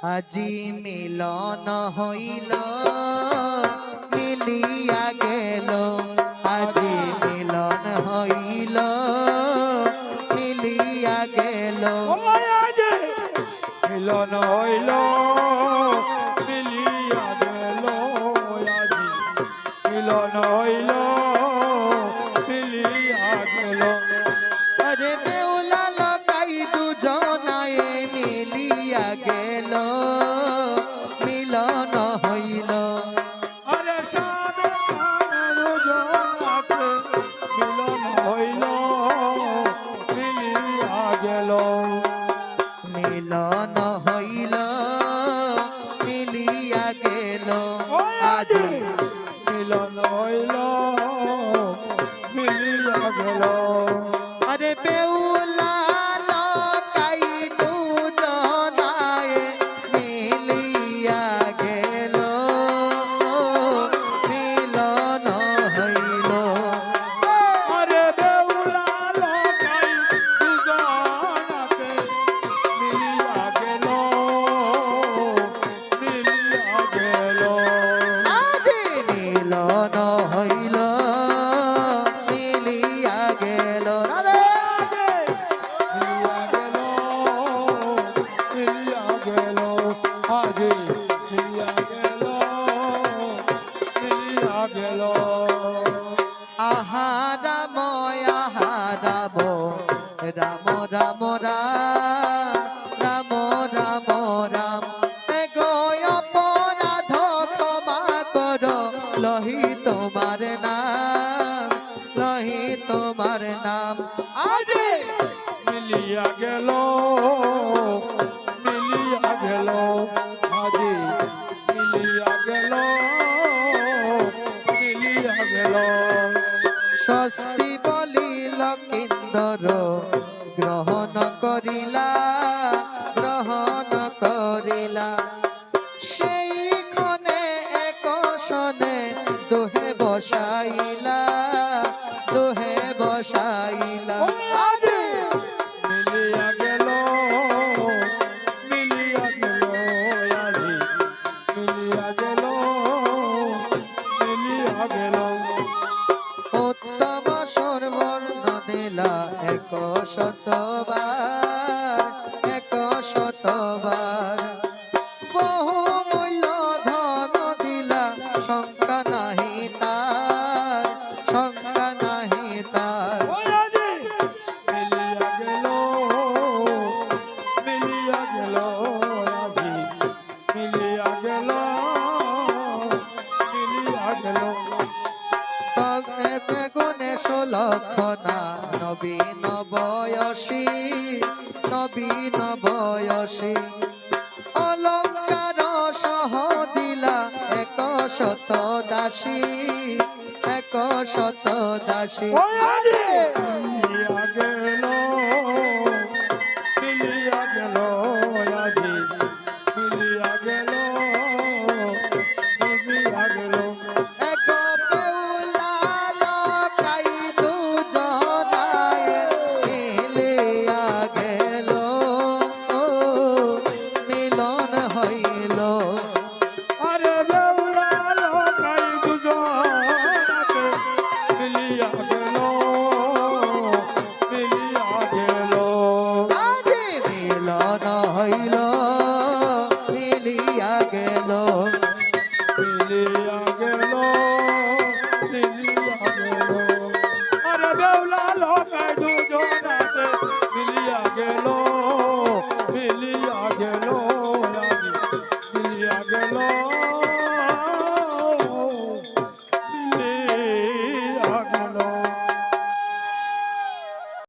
আজি মিলন হইল মিলিয়া গেল, আজি মিলন হইল মিলিয়া গেল, মিলন হইল মিলিয়া গেল, আজি মিলন হইল মিলিয়া গেল। আরে বেউলা লগাই দুজনায়ে মিলিয়া গেল মিলন হইল। আরে সামনে জনাতে মিলন হইল মিলিয়া গেল, মিলন হইল মিলিয়া গেল, আজি মিলন হইল মিলিয়া গেল। আরে বেউলা লগাই দুজনায়ে মিলিয়া গেল মিলন হইল। আরে বেউলা লগাই দুজনাতে মিলিয়া গেল মিলিয়া গেল, আজি মিলন হইল মিলিয়া গেল। মিলিয়া গেল মিলিয়া গেল, আজি মিলিয়া গেল মিলিয়া গেল। আহা রাম আহা রাম রাম রাম রাম রাম রাম গো অপরাধ ক্ষমা কর, লহি তোমার নাম লহি তোমার নাম। আজি মিলিয়া গেল মিলিয়া গেল, আজি মিলিয়া গেল মিলিয়া গেল। স্বস্তি বলিল কিন্দর গ্রহণ করিলা গ্রহণ করিলা, সেই ক্ষণে এক শনে দোহে বসাইলা দোহে বসাইলা। আজি মিলিয়া গেল মিলিয়া গেল, আজি মিলিয়া গেল মিলিয়া গেল। উত্তম সর্বর্ণ দিলা এক শতবার এক শতবার, বহু মূল্য ধন দিলা শঙ্কা নাহি তার শঙ্কা নাহি তার। আজি মিলিয়া গেল মিলিয়া গেল, আজি মিলিয়া গেল মিলিয়া গেল। তবে বেগুনে সুলক্ষণা নবীন বয়সী নবীন বয়সী, অলঙ্কার সহ দিলা এক শত দাসী এক শত দাসী। আজি মিলিয়া গেল মিলিয়া গেল, আজি মিলিয়া গেল মিলিয়া গেল। এক বেউলা লগাই দুজনায়ে মিলিয়া গেল মিলন হইল।